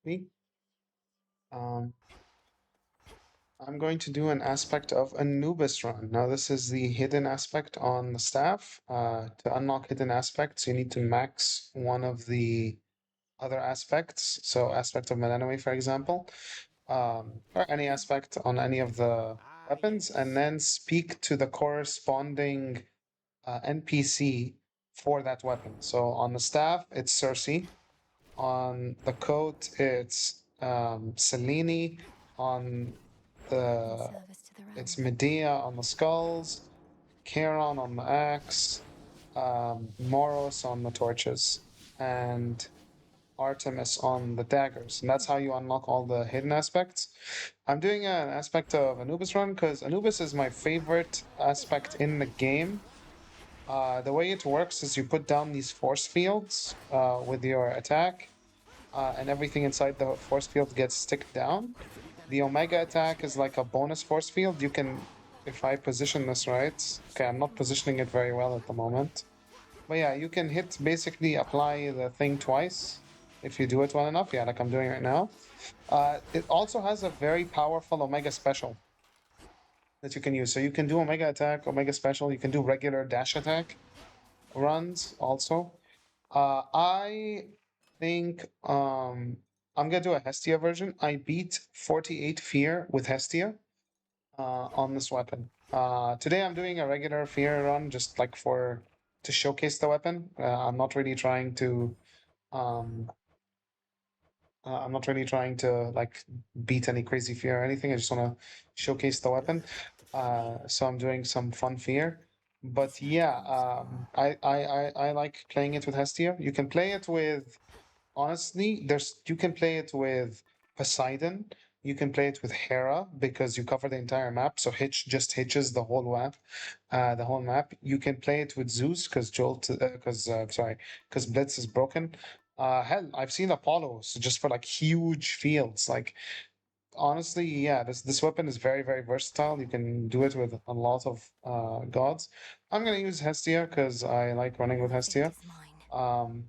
me. Um, I'm going to do an aspect of Anubis run. Now, this is the hidden aspect on the staff. To unlock hidden aspects, you need to max one of the other aspects. So, aspect of Melanome, for example, or any aspect on any of the weapons, and then speak to the corresponding NPC for that weapon. So, on the staff, it's Cersei. On the coat, it's Selene. On In the service to the it's realm. Medea on the skulls, Charon on the axe, Moros on the torches, and Artemis on the daggers. And that's how you unlock all the hidden aspects. I'm doing an aspect of Anubis run because Anubis is my favorite aspect in the game. The way it works is you put down these force fields with your attack, and everything inside the force field gets stick down. The Omega attack is like a bonus force field. You can, if I position this right, okay, I'm not positioning it very well at the moment. But yeah, you can hit basically apply the thing twice if you do it well enough. Yeah, like I'm doing right now. It also has a very powerful Omega special that you can use. So you can do Omega attack, Omega special. You can do regular dash attack runs also. I think I'm gonna do a Hestia version. I beat 48 Fear with Hestia on this weapon. Today I'm doing a regular Fear run just like for to showcase the weapon. Um, I'm not really trying to like beat any crazy fear or anything. I just want to showcase the weapon. So I'm doing some fun fear. But yeah, I like playing it with Hestia. You can play it with honestly, you can play it with Poseidon. You can play it with Hera because you cover the entire map. So Hitch just hitches the whole map. You can play it with Zeus because because Blitz is broken. Hell, I've seen Apollo so just for like huge fields. Like honestly, yeah, this weapon is very very versatile. You can do it with a lot of gods. I'm gonna use Hestia because I like running with The fate Hestia. is mine. Um,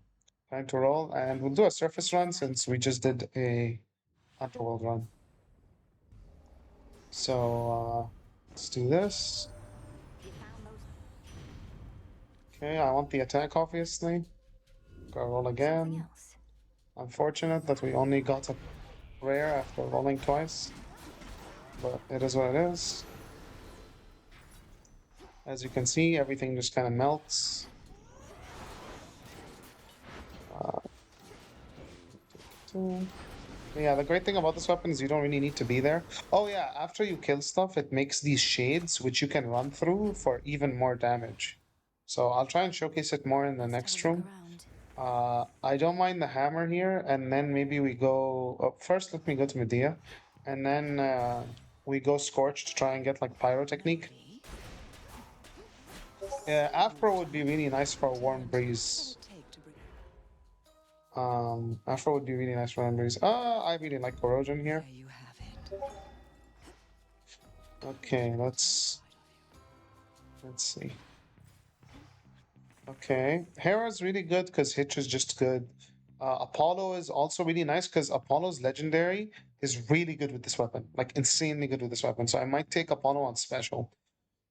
Time to roll, and we'll do a surface Into the run night. since we just did a underworld run. So let's do this. Okay, I want the attack, obviously. Go roll Something again. else. Unfortunate that we only got a rare after rolling twice, but it is what it is. As you can see, everything just kind of melts. Uh, yeah, the great thing about this weapon is you don't really need to be there. Oh yeah, after you kill stuff, it makes these shades which you can run through for even more damage. So I'll try and showcase it more in the Best have a next look room. around. I don't mind the hammer here, and then maybe we go. First, let me go to Medea, and then we go Scorch to try and get like pyrotechnique. Maybe. Yeah, So Afro would be time really nice for a warm turned. What'll breeze. it take to bring? Afro would be really nice for a warm breeze. I really like corrosion There here. you have it. Okay, let's see. Okay, Hera's really good because Hitch is just good. Apollo is also really nice because Apollo's legendary is really good with this weapon, like insanely good with this weapon. So I might take Apollo on special.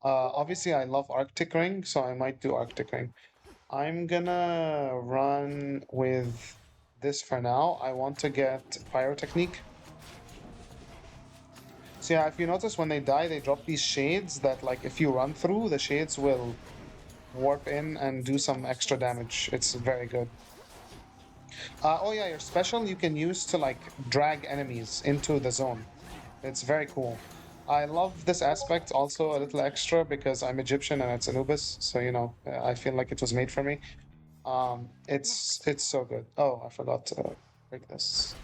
Obviously, I love Arctic Ring, so I might do Arctic Ring. I'm gonna run with this for now. I want to get Pyrotechnique. So yeah, if you notice when they die, they drop these shades that like if you run through, the shades will warp in and Let's do give it some another extra chance. damage. It's very good. Oh yeah, your special you can use to like drag enemies into the zone. It's very cool. I love this aspect Let's also get a on little to it. extra because I'm Egyptian and it's Anubis, so I feel like it was made for me. Locked. It's so good. Oh, I forgot to break this.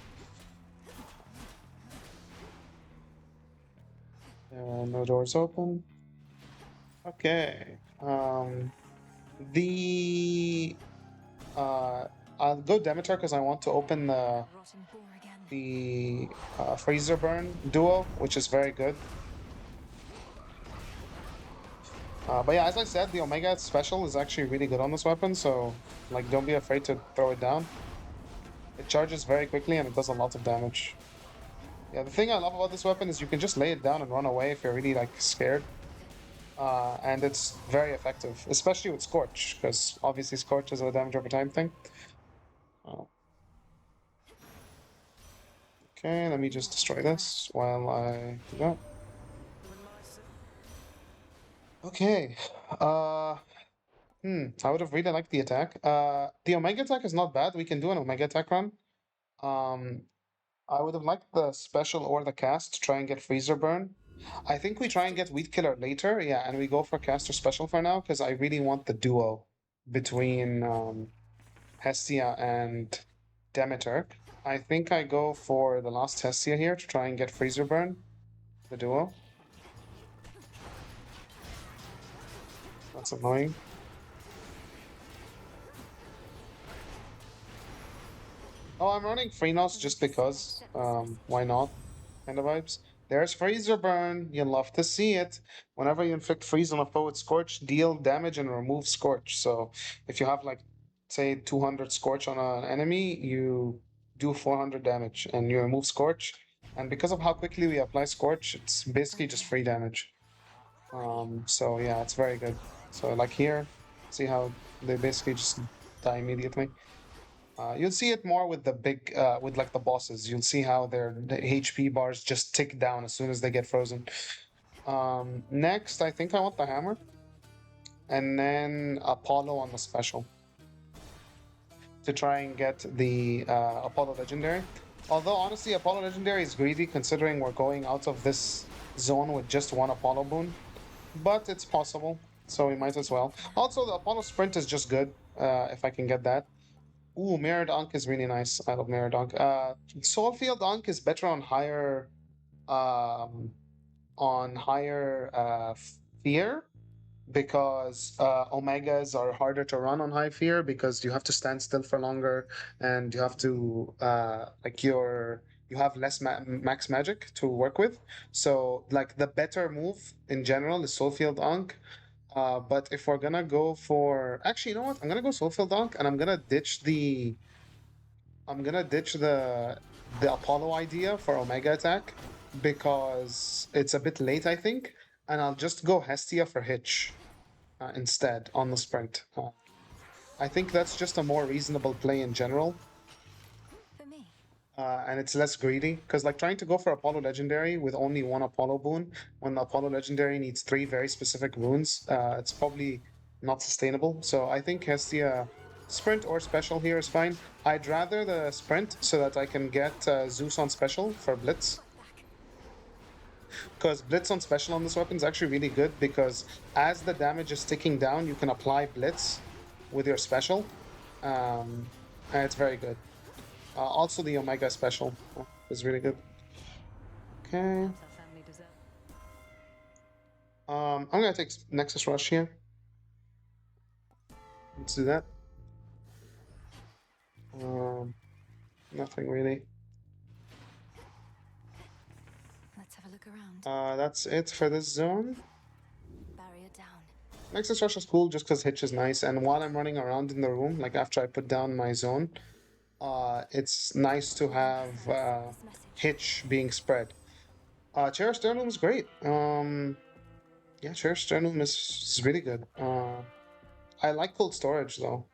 No doors open. Okay. The I'll go Demeter because I want to open That rotten boar again. the Freezer Burn duo, which is very good. But yeah, as I said, the Omega special is actually really good on this weapon, so like don't be afraid to throw it down. It charges very quickly and it does a lot of damage. Yeah, the thing I love about this weapon is you can just lay it down and run away if you're really like scared. And it's very effective, especially with Scorch, because obviously Scorch is a damage over time thing. Oh. Okay, let me just destroy this while I do that. Okay. I would have really liked the attack. The Omega attack is not bad. We can do an Omega attack run. Um, I would have liked the special or the cast to try and get Freezer Burn. I think we try and get Weed Killer later, yeah, and we go for cast or special for now because I really want the duo between Hestia and Demeter. I think I go for the last Hestia here to try and get Freezer Burn, the duo. That's annoying. Oh, I'm running Freenos just because. Why not? Kind of vibes. There's Freezer Burn. You love to see it. Whenever you inflict freeze on a foe with Scorch, deal damage and remove Scorch. So if you have like, say, 200 Scorch on an enemy, you do 400 damage and you remove Scorch. And because of how quickly we apply Scorch, it's basically just free damage. So yeah, it's very good. So like here, see how they basically just die immediately. You'll see it more with the big, with like the bosses. You'll see how the HP bars just tick down as soon as they get frozen. Next, I think I want the hammer, and then Apollo on the special to try and get the Apollo Legendary. Although honestly, Apollo Legendary is greedy considering we're going out of this zone with just one Apollo boon, but it's possible, so we might as well. Also, the Apollo Sprint is just good if I can get that. Ooh, Mirrored Ankh is really nice. I love Mirrored Ankh. Soulfield Ankh is better um, on higher fear because Omegas are harder to run on high fear because you have to stand still for longer and you have to you have less max magic to work with. So like the better move in general is Soulfield Ankh. But if we're gonna go for actually, you know what? I'm gonna go Soulfield Ankh and I'm gonna ditch the Apollo idea for Omega attack because it's a bit late, I think, and I'll just go Hestia for Hitch instead on the sprint. I think that's just a more reasonable play in general, For me. and it's less greedy because like trying to go for Apollo Legendary with only one Apollo boon when the Apollo Legendary needs three very specific boons, it's probably not sustainable. So I think Hestia sprint or special here is fine. I'd rather the sprint so that I can get Zeus on special for Blitz because Blitz on special on this weapon is actually really good because as the damage is ticking down, you can apply Blitz with your special, and it's very good. Also, the Omega special is really good. Okay. I'm gonna take Nexus Rush here. Let's do that. Nothing really. Let's have a look around. That's it for this zone. Barrier down. Nexus Rush is cool just because Hitch is nice, and while I'm running around in the room, like after I put down my zone, it's nice to have Hitch being spread. Cherish Sternum is great. Yeah, Cherish Sternum is really good. I like Cold Storage though.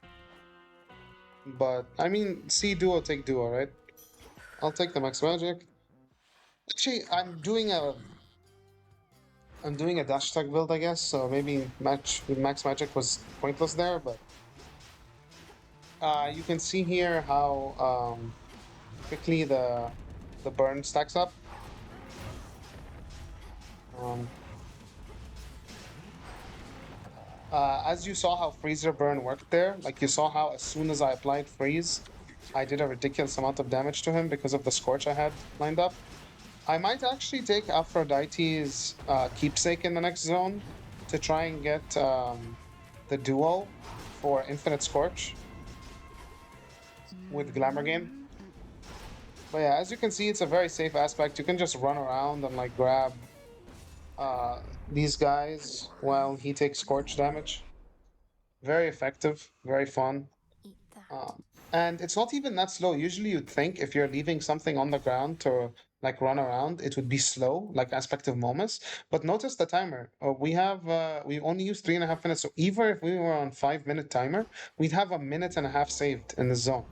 But I mean, see duo, take duo, right? I'll take the max magic. Actually, I'm doing a dash attack build, I guess. So maybe max magic was pointless there, but you can see here how quickly the burn stacks up. Um, as you saw how Freezer Burn worked there, like you saw how as soon as I applied Freeze, I did a ridiculous amount of damage to him because of the Scorch I had lined up. I might actually take Aphrodite's Keepsake in the next zone to try and get the duo for Infinite Scorch with Glamour Gain. But yeah, as you can see, it's a very safe aspect. You can just run around and like grab these guys while he takes Scorch damage. Very effective, very fun. Eat that. And it's not even that slow. Usually you'd think if you're leaving something on the ground to like run around, it would be slow, like aspect of Momus. But notice the timer. We only use 3.5 minutes. So even if we were on 5 minute timer, we'd have a minute and a half saved in the zone.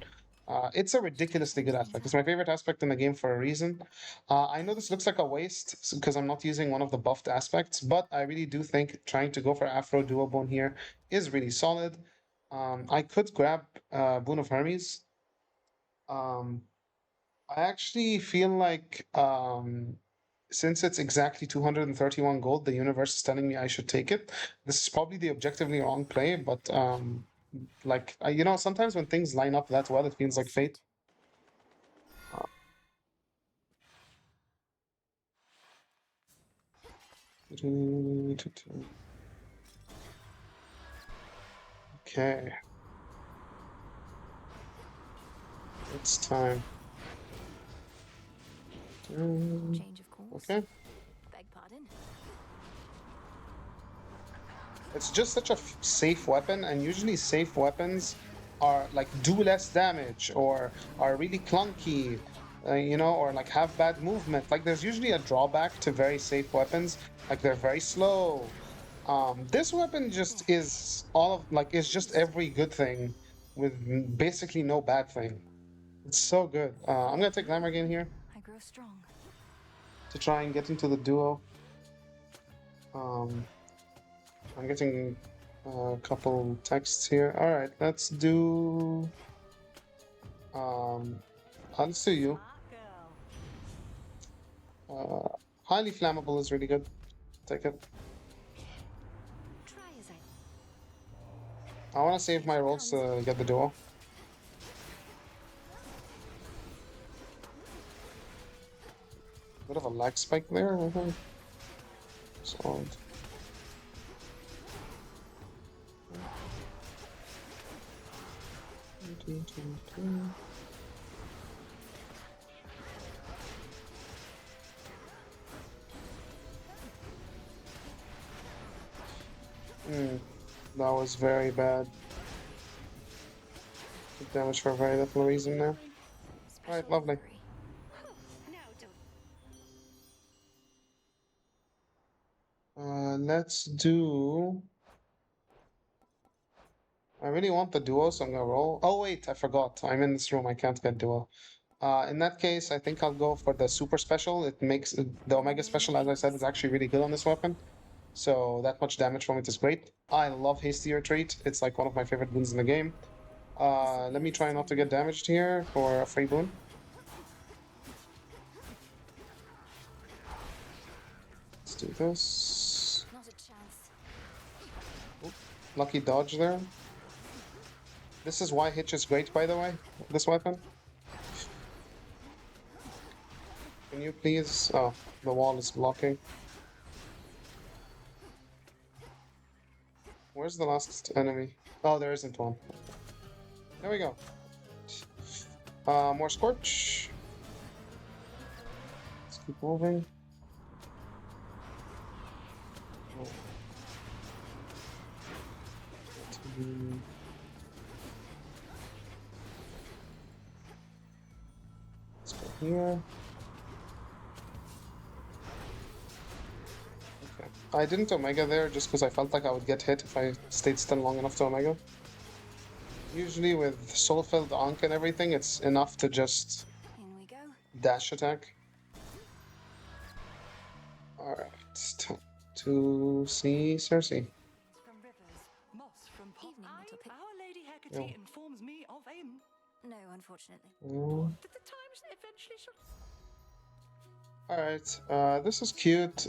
It's a ridiculously good aspect. It's my favorite aspect in the game for a reason. I know this looks like a waste because I'm not using one of the buffed aspects, but I really do think trying to go for Afro Duobone here is really solid. I could grab Boon of Hermes. Um, I actually feel like since it's exactly 231 gold, the universe is telling me I should take it. This is probably the objectively wrong play, but sometimes when things line up that well, it feels like fate. Okay, it's time. Change of course. Okay. Beg pardon. It's just such a safe weapon, and usually safe weapons are like do less damage or are really clunky, or like have bad movement. Like there's usually a drawback to very safe weapons, like they're very slow. This weapon just is it's just every good thing with basically no bad thing. It's so good. I'm gonna take Glamour again here I grow strong. to try and get into the duo. Um, I'm getting a couple texts here. All right, let's do. Let's do you. Highly flammable is really good. Take it. Try as I want to save my rolls to get the duo. Bit of a lag spike there, I think. Solid. That was very bad. Took damage for a very little reason now. Alright, lovely. Let's do. I really want the duo, so I'm gonna roll. Oh wait, I forgot. I'm in this room. I can't get duo. In that case, I think I'll go for the super special. It makes the Omega special, as I said, is actually really good on this weapon. So that much damage from it is great. I love Hasty Retreat. It's like one of my favorite boons in the game. Let me try not to get damaged here for a free boon. Let's do this. Not a chance. Oop, lucky dodge there. This is why Hitch is great, by the way, this weapon. Can you please... Oh, the wall is blocking. Where's the last enemy? Oh, there isn't one. There we go. More Scorch. Let's keep moving. Oh. Let's go here. Okay. I didn't Omega there just because I felt like I would get hit if I stayed still long enough to Omega. Usually with Soul-Filled Ankh and everything, it's enough to just dash attack. Alright, time to see Cersei. From rivers, moss from Our Lady Hecate informs me of a... No, unfortunately. Did the times eventually show... Alright, this is cute.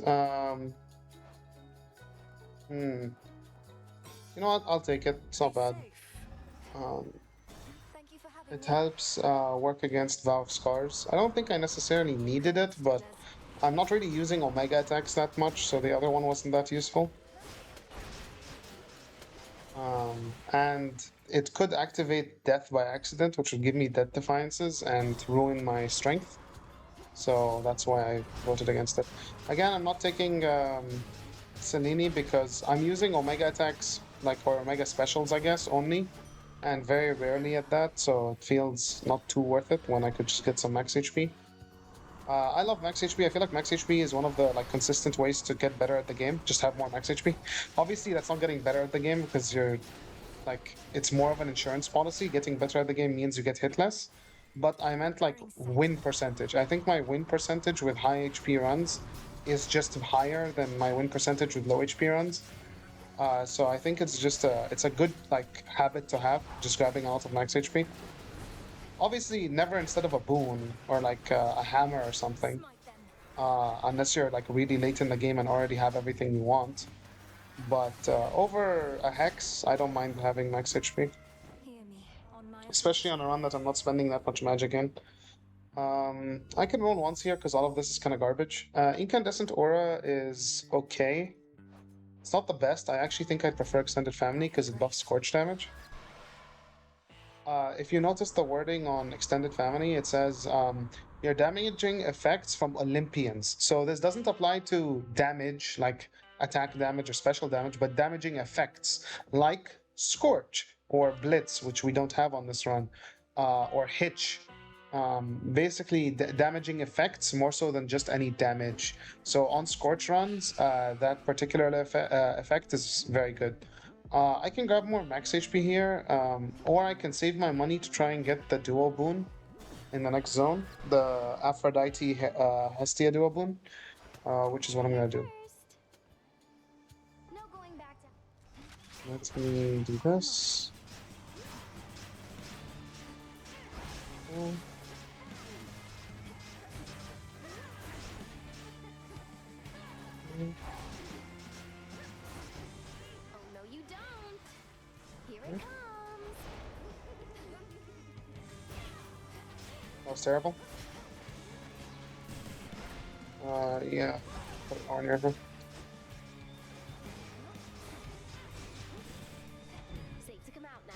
You know what? I'll take it. It's not bad. It helps work against Vow of Scars. I don't think I necessarily needed it, but I'm not really using Omega attacks that much, so the other one wasn't that useful. And it could activate Death by accident, which would give me Death Defiances and ruin my strength. So that's why I voted against it. Again, I'm not taking Selene because I'm using Omega attacks, like, or Omega specials, I guess, only. and very rarely at that, so it feels not too worth it when I could just get some max HP. I love max HP. I feel like max HP is one of the like consistent ways to get better at the game. Just have more max HP. Obviously, that's not getting better at the game because you're like it's more of an insurance policy. Getting better at the game means you get hit less. But I meant like win percentage. I think my win percentage with high HP runs is just higher than my win percentage with low HP runs. So I think it's a good like habit to have, just grabbing a lot of max HP. Obviously, never instead of a boon or like a hammer or something, unless you're like really late in the game and already have everything you want. But over a hex, I don't mind having max HP, Hear me on my especially on a run that I'm not spending that much magic in. I can roll once here because all of this is kind of garbage. Incandescent Aura is okay. It's not the best. I actually think I'd prefer Extended Family because it buffs Scorch damage. If you notice the wording on Extended Family, it says you're damaging effects from Olympians. So this doesn't apply to damage, like attack damage or special damage, but damaging effects like Scorch or Blitz, which we don't have on this run, or Hitch. Basically, damaging effects more so than just any damage. So on Scorch runs, that particular effect is very good. I can grab more max HP here, or I can save my money to try and get the duo boon in the next zone, the Aphrodite Hestia duo boon, which is what I'm gonna do. first. No going back to. Let me do this. Oh, Oh no, you don't. Here it comes. that was terrible. Yeah, put it on here. Safe to come out now.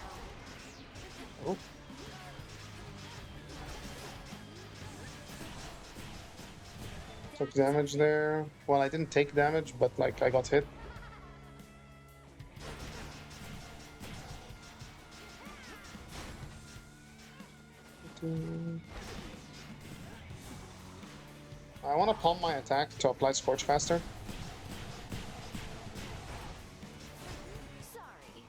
Oh. Took damage there. Well, I didn't take damage, but like I got hit. I want to palm my attack to apply Scorch faster. Sorry.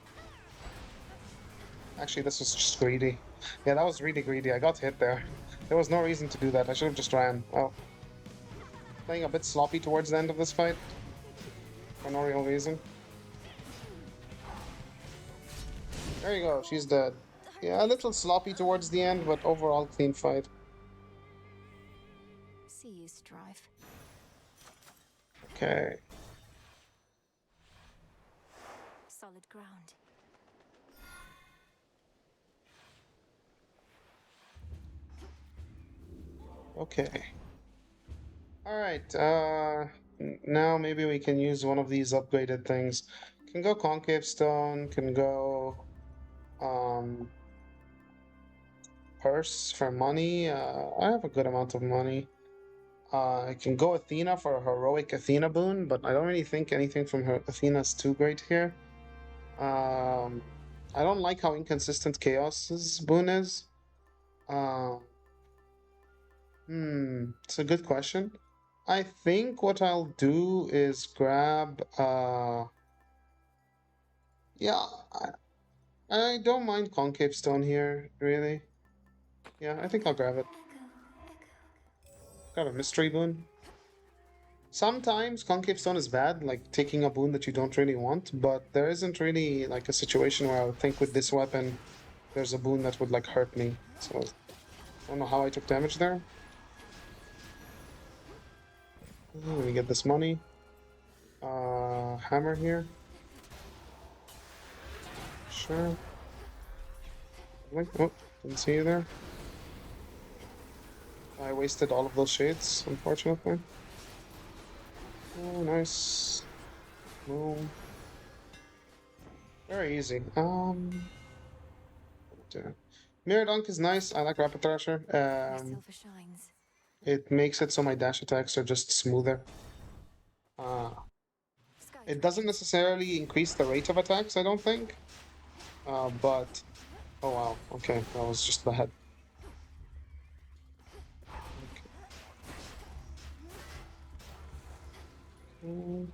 Actually, this was just greedy. Yeah, that was really greedy. I got hit there. There was no reason to do that. I should have just ran. Oh. Playing a bit sloppy towards the end of this fight. For no real reason. There you go. She's dead. Yeah, a little sloppy towards the end, but overall clean fight. See you strive. Okay. Solid ground. Okay. Alright, now maybe we can use one of these upgraded things. Can go Concave Stone, can go Purse for money. I have a good amount of money. I can go Athena for a heroic Athena boon, but I don't really think anything from her Athena is too great here. I don't like how inconsistent Chaos's boon is. It's a good question. I think what I'll do is grab yeah, I don't mind Concave Stone here, really. Yeah, I think I'll grab it. Grab a Mystery Boon. Sometimes Concave Stone is bad, like taking a boon that you don't really want, but there isn't really like a situation where I would think with this weapon there's a boon that would like hurt me. So I don't know how I took damage there. Let me get this money. Hammer here. Sure. Oh, didn't see you there. I wasted all of those shades, unfortunately. Oh, nice. Boom. Very easy. Mirror Dunk is nice. I like Rapid Thrasher. Your silver shines. It makes it so my dash attacks are just smoother. It doesn't necessarily increase the rate of attacks, I don't think. But Oh wow, okay, that was just bad. Okay.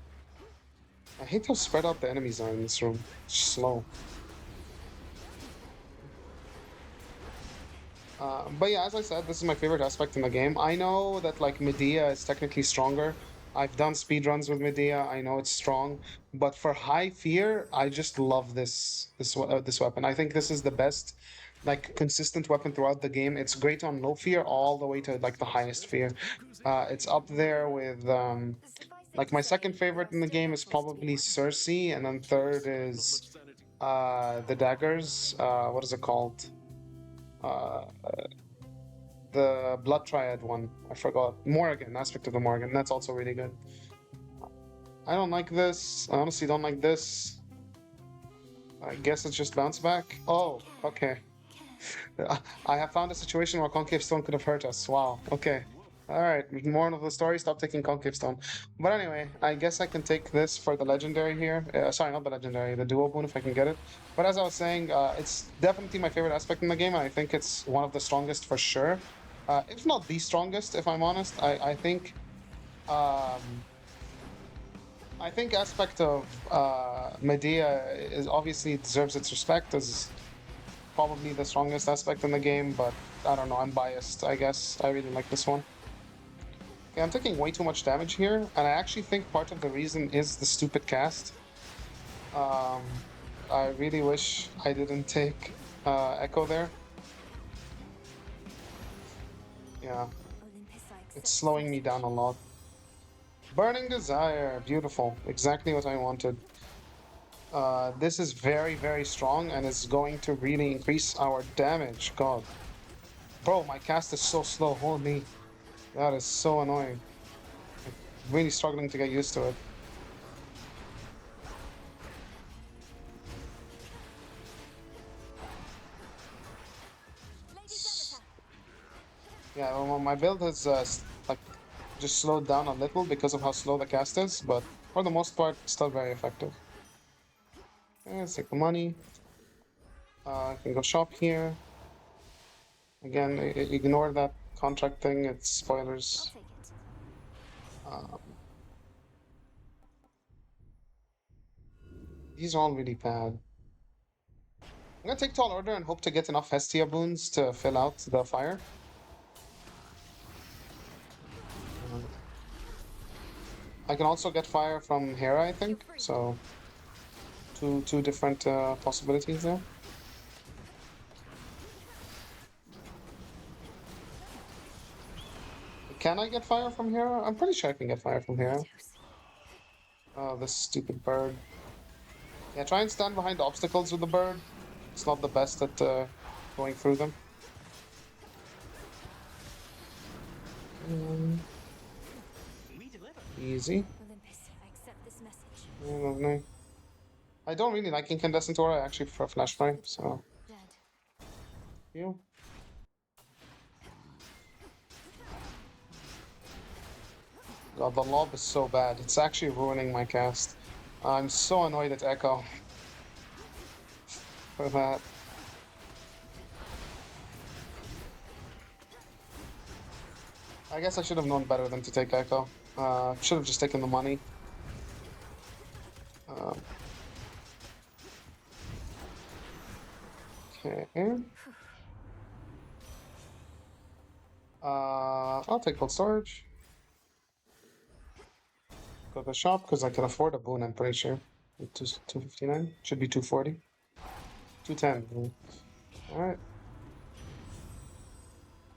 I hate how spread out the enemies are in this room. It's slow. But yeah, as I said, this is my favorite aspect in the game. I know that like Medea is technically stronger. I've done speedruns with Medea. I know it's strong, but for high fear, I just love this weapon. I think this is the best, like consistent weapon throughout the game. It's great on low fear all the way to like the highest fear. It's up there with Suffice it like to my say, second favorite there in the still game is happens to be probably one. Cersei, and then third is the daggers. What is it called? Uh, the Blood Triad one. I forgot. Morrigan, aspect of the Morrigan. That's also really good. I don't like this. I honestly don't like this. I guess it's just bounce back. Oh, okay. I have found a situation where Concave Stone could have hurt us. Wow. Okay. Alright. More of the story. Stop taking Concave Stone. But anyway, I guess I can take this for the legendary here. Sorry, not the legendary, the duo boon if I can get it. But as I was saying, it's definitely my favorite aspect in the game. I think it's one of the strongest for sure. If not the strongest, if I'm honest. Um, I think aspect of Medea is obviously deserves its respect as probably the strongest aspect in the game, but I don't know, I'm biased, I guess. I really like this one. Okay, I'm taking way too much damage here, and I actually think part of the reason is the stupid cast. I really wish I didn't take Echo there. Yeah, Olympus, I accept it's this slowing me message. down a lot. Burning Desire, beautiful, exactly what I wanted. This is very, very strong and is going to really increase our damage. God. Bro, my cast is so slow. Holy. That is so annoying. I'm really struggling to get used to it. Lady Zenithar, Yeah, well, my build has like just slowed down a little because of how slow the cast is, but for the most part, still very effective. Okay, let's take the money. I can go shop here. Again, ignore that contract thing. It's I'll spoilers. take it. Um, these are all really bad. I'm gonna take Tall Order and hope to get enough Hestia boons to fill out the fire. I can also get fire from Hera, I You're think. free. So two different possibilities there. Can I get fire from Hera? I'm pretty sure I can get fire from Hera. Dose. Oh, this stupid bird. Yeah, try and stand behind obstacles with the bird. It's not the best at going through them. We deliver. Easy. Olympus, I accept this message. Lovely. I don't really like Incandescent Aura. I actually prefer Flash Flame, so Dead. you. God, the lob is so bad. It's actually ruining my cast. I'm so annoyed at Echo for that. I guess I should have known better than to take Echo. Should have just taken the money. Um, okay. I'll take cold storage. Go to the shop because I can afford a boon. I'm pretty sure. 259 should be 240. 210. All right.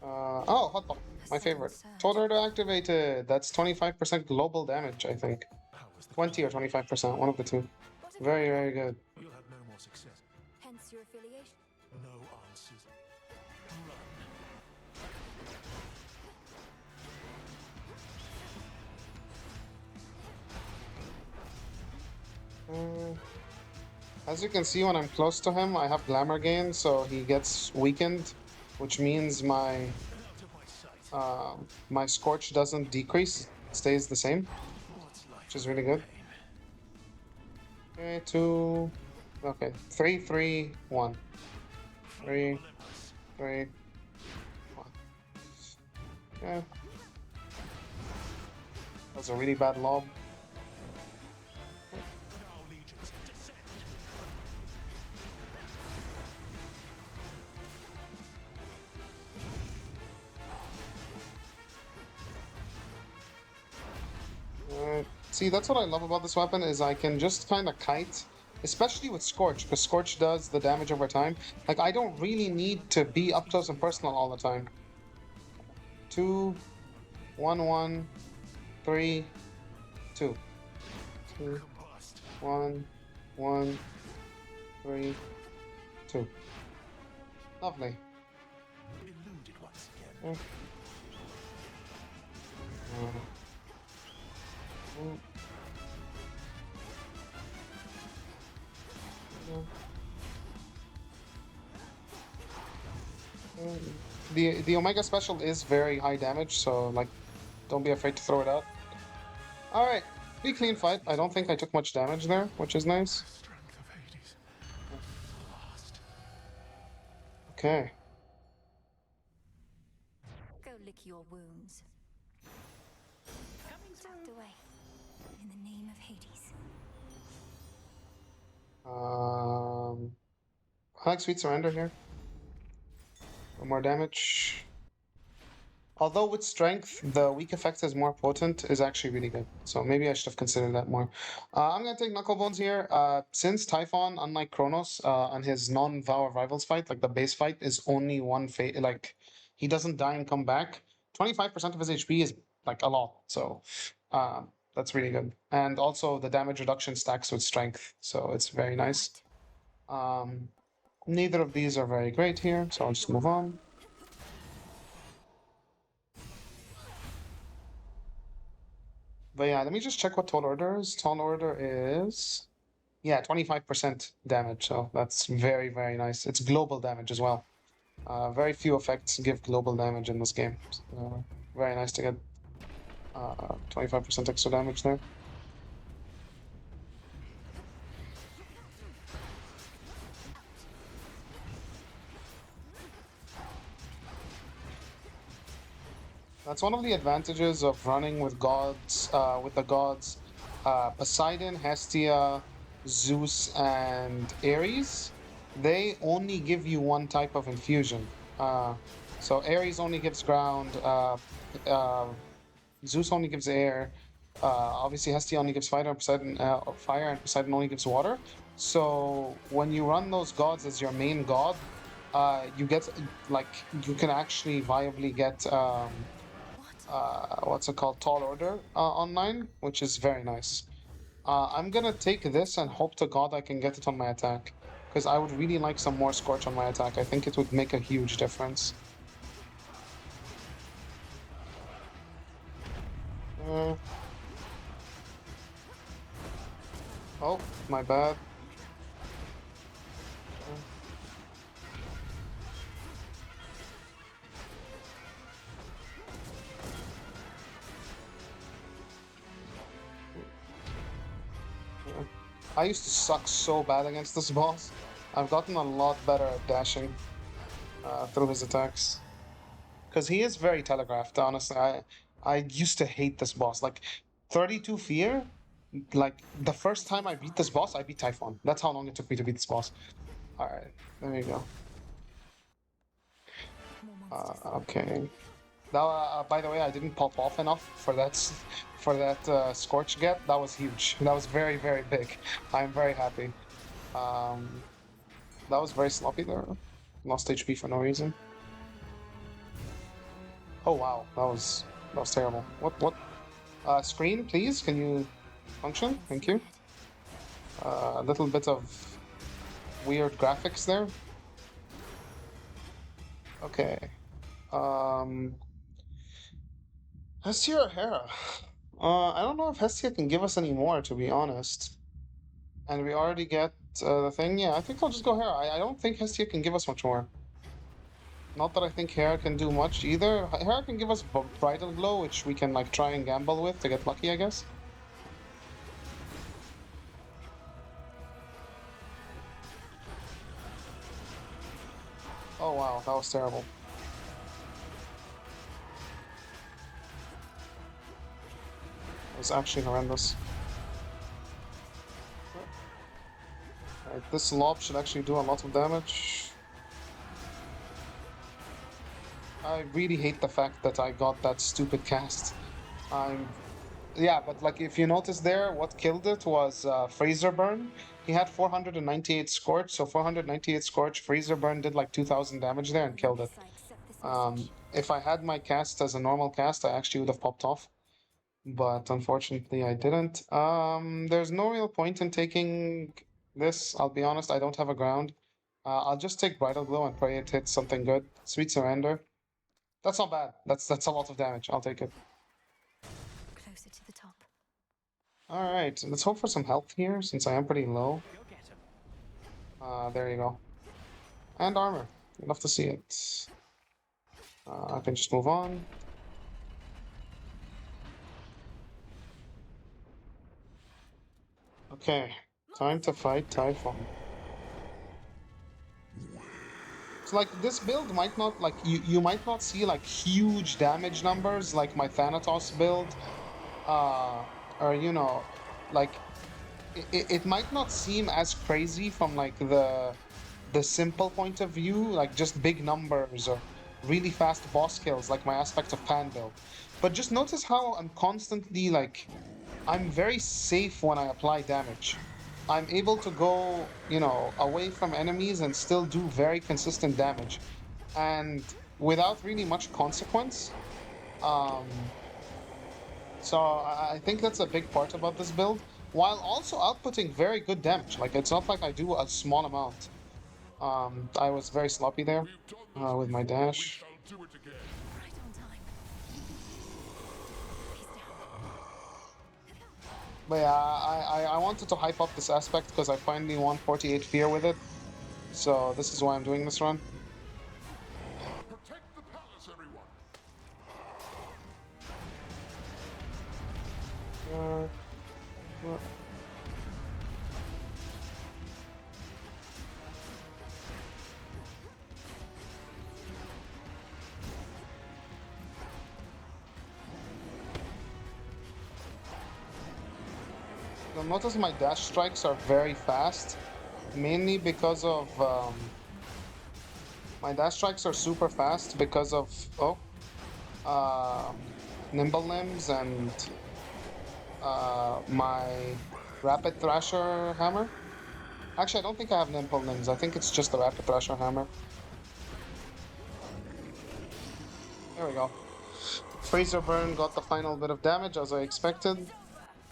Oh, hotbar. My favorite. Tornado activated. That's 25% global damage, I think. 20 or 25%, one of the two. What have Very, you very good. You'll have no more success. Hence your affiliation. No answers. Uh, as you can see, when I'm close to him, I have glamour gain, so he gets weakened, which means my scorch doesn't decrease, it stays the same, which is really good. Okay, 2. Okay, 3, 3, 1. 3, 3. Yeah. That was a really bad lob. Now legions descend. See, that's what I love about this weapon is I can just kind of kite, especially with Scorch, because Scorch does the damage over time. Like, I don't really need to be up close and personal all the time. 2, 1, 1, 3, 2. 2, 1, 1, 3, 2. Lovely. Eluded once again. Yeah. The Omega special is very high damage, so like, don't be afraid to throw it out. All right, pretty clean fight. I don't think I took much damage there, which is nice. Strength of Hades. Lost. Okay. Go lick your wounds. Coming Tucked through. away. In the name of Hades. I like Sweet Surrender here. For more damage. Although with strength, the weak effect is more potent, is actually really good. So maybe I should have considered that more. I'm gonna take Knucklebones here. Since Typhon, unlike Kronos, on his non-Vow of Rivals fight, like the base fight, is only one fate. Like he doesn't die and come back. 25% of his HP is like a lot. So that's really good. And also the damage reduction stacks with strength, so it's very nice. Neither of these are very great here, so I'll just move on. But yeah, let me just check what Tall Order is. Tall Order is, yeah, 25% damage, so that's very, very nice. It's global damage as well. Very few effects give global damage in this game. Very nice to get 25% extra damage there. That's one of the advantages of running with gods, with the gods, Poseidon, Hestia, Zeus, and Ares. They only give you one type of infusion. So Ares only gives ground, uh, Zeus only gives air. Obviously, Hestia only gives fire, and Poseidon only gives water. So when you run those gods as your main god, you get like you can actually viably get what's it called, Tall Order online, which is very nice. I'm gonna take this and hope to God I can get it on my attack, because I would really like some more Scorch on my attack. I think it would make a huge difference. Oh, my bad. I used to suck so bad against this boss. I've gotten a lot better at dashing through his attacks. Because he is very telegraphed, honestly. I used to hate this boss. Like, 32 Fear, like, the first time I beat this boss, I beat Typhon. That's how long it took me to beat this boss. Alright, there you go. Okay. Now, by the way, I didn't pop off enough for that Scorch get. That was huge. That was very, very big. I'm very happy. That was very sloppy there. Lost HP for no reason. Oh wow, that was terrible. What? Screen, please. Can you function? Thank you. A little bit of weird graphics there. Okay. Hestia or Hera? I don't know if Hestia can give us any more, to be honest. And we already get the thing. Yeah, I think I'll just go Hera. I don't think Hestia can give us much more. Not that I think Hera can do much either. Hera can give us Bridal Glow, which we can like try and gamble with to get lucky, I guess. Oh wow, that was terrible. It was actually horrendous. Alright, this lob should actually do a lot of damage. I really hate the fact that I got that stupid cast. Yeah, but like if you notice there, what killed it was Freezer Burn. He had 498 Scorch, so 498 Scorch, Freezer Burn did like 2000 damage there and killed it. Unless I accept this message. If I had my cast as a normal cast, I actually would have popped off. But unfortunately, I didn't. There's no real point in taking this. I'll be honest, I don't have a ground. I'll just take Bridal Blow and pray it hits something good. Sweet Surrender. That's not bad. That's a lot of damage. I'll take it. Closer to the top. All right, let's hope for some health here since I am pretty low. Go get him. There you go. And armor. Love to see it. I can just move on. Okay, time to fight Typhon. So like this build might not like you might not see like huge damage numbers like my Thanatos build, or you know, like it might not seem as crazy from like the simple point of view, like just big numbers or really fast boss kills like my Aspect of Pan build. But just notice how I'm constantly like I'm very safe when I apply damage. I'm able to go, you know, away from enemies and still do very consistent damage. And without really much consequence. Um, so I think that's a big part about this build, while also outputting very good damage. Like, it's not like I do a small amount. I was very sloppy there with my dash. Do it again. Right on time. He's down. But yeah, I wanted to hype up this aspect because I finally won 48 fear with it. So this is why I'm doing this run. Protect the palace, everyone. Uh, You'll notice my dash strikes are very fast, mainly because of my dash strikes are super fast because of nimble limbs and my rapid thrasher hammer. Actually, I don't think I have nimble limbs. I think it's just the rapid thrasher hammer. There we go. Freezer burn got the final bit of damage as I expected.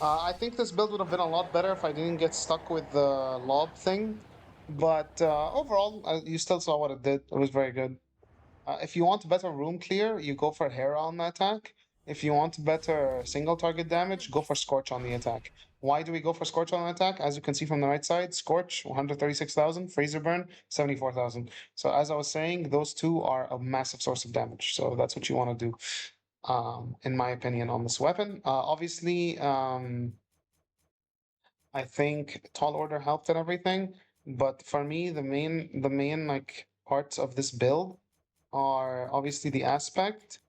I think this build would have been a lot better if I didn't get stuck with the lob thing. But overall, you still saw what it did. It was very good. If you want better room clear, you go for Hera on the attack. If you want better single target damage, go for Scorch on the attack. Why do we go for Scorch on the attack? As you can see from the right side, Scorch, 136,000, Freezer Burn, 74,000. So as I was saying, those two are a massive source of damage. So that's what you want to do. In my opinion, on this weapon. Obviously, I think Tall Order helped and everything, but for me, the main like parts of this build are obviously the aspect,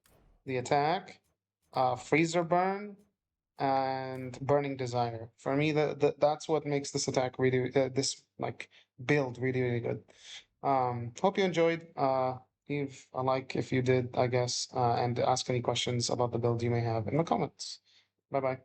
the attack, freezer burn, and burning desire. For me, that's what makes this attack really this like build really good. Hope you enjoyed. Leave a like if you did, I guess, and ask any questions about the build you may have in the comments. Bye bye.